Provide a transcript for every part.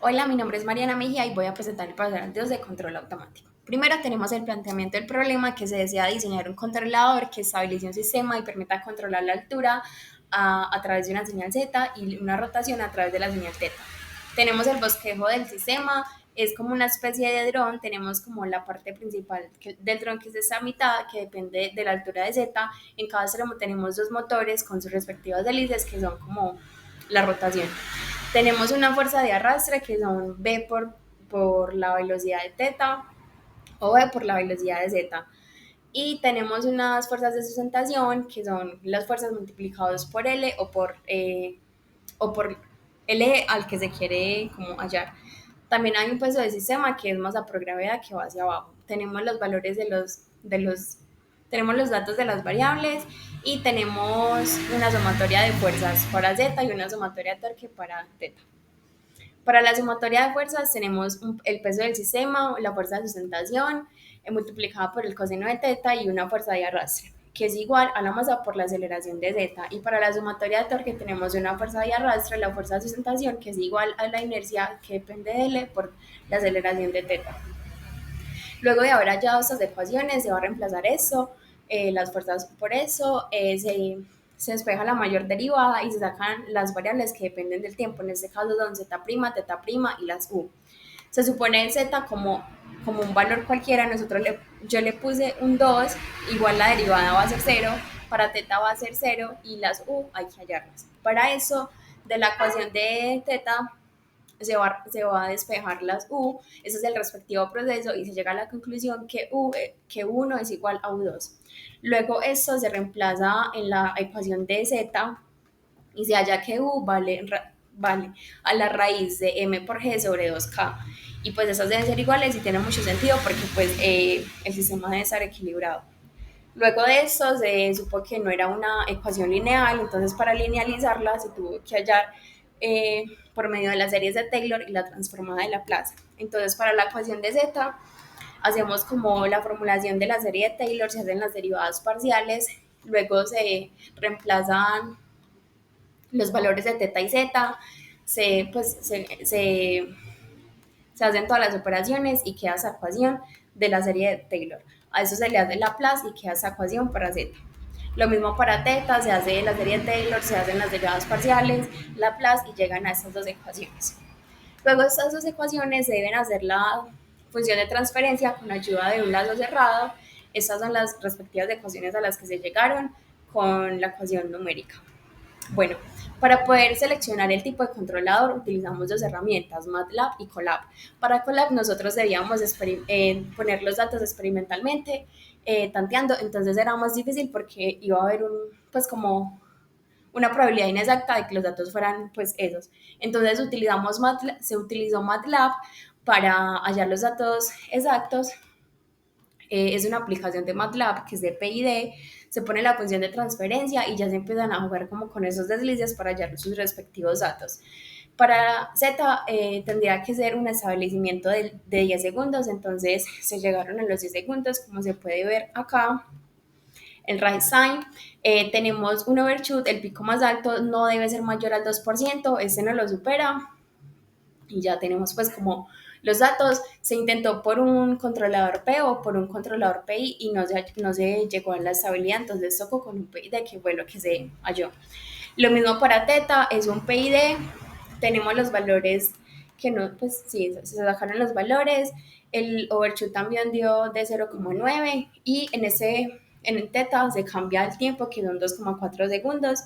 Hola, mi nombre es Mariana Mejía y voy a presentar el parámetros de control automático. Primero tenemos el planteamiento del problema que se desea diseñar un controlador que estabilice un sistema y permita controlar la altura a través de una señal Z y una rotación a través de la señal θ. Tenemos el bosquejo del sistema, es como una especie de dron, tenemos como la parte principal del dron que es esa mitad que depende de la altura de Z. En cada extremo tenemos dos motores con sus respectivas hélices que son como la rotación. Tenemos una fuerza de arrastre que son B por la velocidad de teta o B por la velocidad de zeta. Y tenemos unas fuerzas de sustentación que son las fuerzas multiplicadas por L o por el eje al que se quiere como hallar. También hay un peso de sistema que es masa por gravedad que va hacia abajo. Tenemos los valores tenemos los datos de las variables y tenemos una sumatoria de fuerzas para Z y una sumatoria de torque para teta. Para la sumatoria de fuerzas tenemos el peso del sistema, la fuerza de sustentación multiplicada por el coseno de teta y una fuerza de arrastre, que es igual a la masa por la aceleración de zeta. Y para la sumatoria de torque tenemos una fuerza de arrastre, la fuerza de sustentación, que es igual a la inercia que depende de L por la aceleración de teta. Luego de haber hallado estas ecuaciones, se va a reemplazar eso, las fuerzas por eso, se despeja la mayor derivada y se sacan las variables que dependen del tiempo. En este caso son z', teta' y las u. Se supone el z como un valor cualquiera, yo le puse un 2, igual la derivada va a ser cero, para teta va a ser cero y las u hay que hallarlas. Para eso, de la ecuación de teta se va a despejar las U, ese es el respectivo proceso y se llega a la conclusión que U1 es igual a U2. Luego esto se reemplaza en la ecuación de Z y se halla que U vale a la raíz de M por G sobre 2K. Y pues esas deben ser iguales y tiene mucho sentido porque pues el sistema debe estar equilibrado. Luego de esto se supo que no era una ecuación lineal, entonces para linealizarla se tuvo que hallar por medio de las series de Taylor y la transformada de Laplace. Entonces para la ecuación de z hacemos como la formulación de la serie de Taylor, se hacen las derivadas parciales, luego se reemplazan los valores de teta y z, se hacen todas las operaciones y queda esa ecuación de la serie de Taylor. A eso se le hace Laplace y queda esa ecuación para z. Lo mismo para teta, se hace la serie de Taylor, se hacen las derivadas parciales, Laplace y llegan a estas dos ecuaciones. Luego estas dos ecuaciones se deben hacer la función de transferencia con ayuda de un lazo cerrado. Estas son las respectivas ecuaciones a las que se llegaron con la ecuación numérica. Bueno, para poder seleccionar el tipo de controlador utilizamos dos herramientas, MATLAB y Colab. Para Colab nosotros debíamos poner los datos experimentalmente, tanteando, entonces era más difícil porque iba a haber pues como una probabilidad inexacta de que los datos fueran pues esos. Entonces se utilizó MATLAB para hallar los datos exactos. Es una aplicación de MATLAB que es de PID, se pone la función de transferencia y ya se empiezan a jugar como con esos deslices para hallar sus respectivos datos. Para Z tendría que ser un establecimiento de 10 segundos, entonces se llegaron a los 10 segundos, como se puede ver acá. El rise time, tenemos un overshoot, el pico más alto no debe ser mayor al 2%, este no lo supera, y ya tenemos pues como los datos. Se intentó por un controlador P o por un controlador PI y no se llegó a la estabilidad, entonces tocó con un PID que fue lo que se halló. Lo mismo para teta, es un PID, tenemos los valores que no, pues sí, se sacaron los valores, el overshoot también dio de 0,9 y en teta se cambia el tiempo que son 2,4 segundos.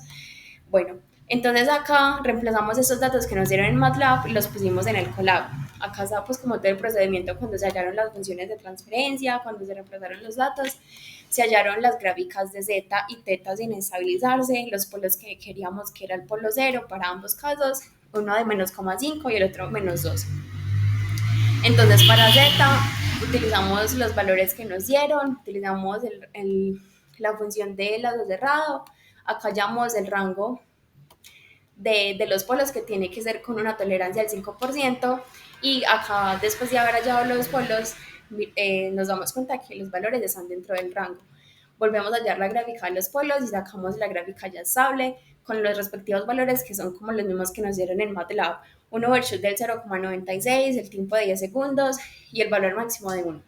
Bueno, entonces acá reemplazamos esos datos que nos dieron en MATLAB y los pusimos en el Colab. Acá está pues como todo el procedimiento cuando se hallaron las funciones de transferencia, cuando se reemplazaron los datos, se hallaron las gráficas de Z y teta sin estabilizarse, los polos que queríamos que era el polo cero para ambos casos, uno de menos 0,5 y el otro menos 2. Entonces para Z utilizamos los valores que nos dieron, utilizamos la función de lazo cerrado, acá hallamos el rango de los polos que tiene que ser con una tolerancia del 5% y acá después de haber hallado los polos nos damos cuenta que los valores están dentro del rango. Volvemos a hallar la gráfica de los polos y sacamos la gráfica ya estable con los respectivos valores que son como los mismos que nos dieron en MATLAB. un overshoot del 0,96, el tiempo de 10 segundos y el valor máximo de 1.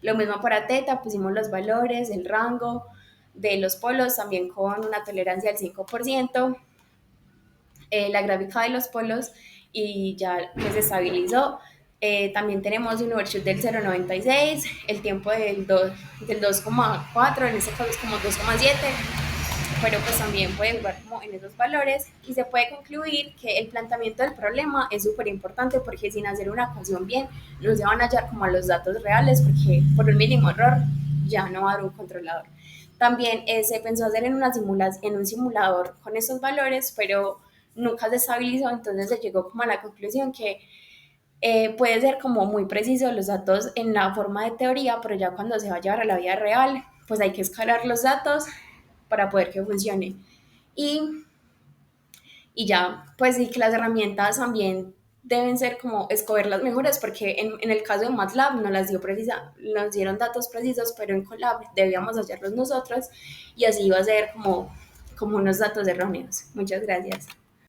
Lo mismo para teta, pusimos los valores, el rango de los polos, también con una tolerancia del 5%, la gráfica de los polos y ya pues se estabilizó. También tenemos un overshoot del 0,96, el tiempo del 2,4, en este caso es como 2,7, pero pues también puede jugar como en esos valores y se puede concluir que el planteamiento del problema es súper importante porque sin hacer una ecuación bien no se van a hallar como a los datos reales porque por un mínimo error ya no va a haber un controlador. También se pensó hacer en un simulador con esos valores, pero nunca se estabilizó, entonces se llegó como a la conclusión que puede ser como muy preciso los datos en la forma de teoría, pero ya cuando se va a llevar a la vida real, pues hay que escalar los datos para poder que funcione. Y, y ya, pues sí que las herramientas también deben ser como escoger las mejores, porque en el caso de MATLAB no las dio precisa, nos dieron datos precisos, pero en Colab debíamos hallarlos nosotros y así iba a ser como unos datos erróneos. Muchas gracias.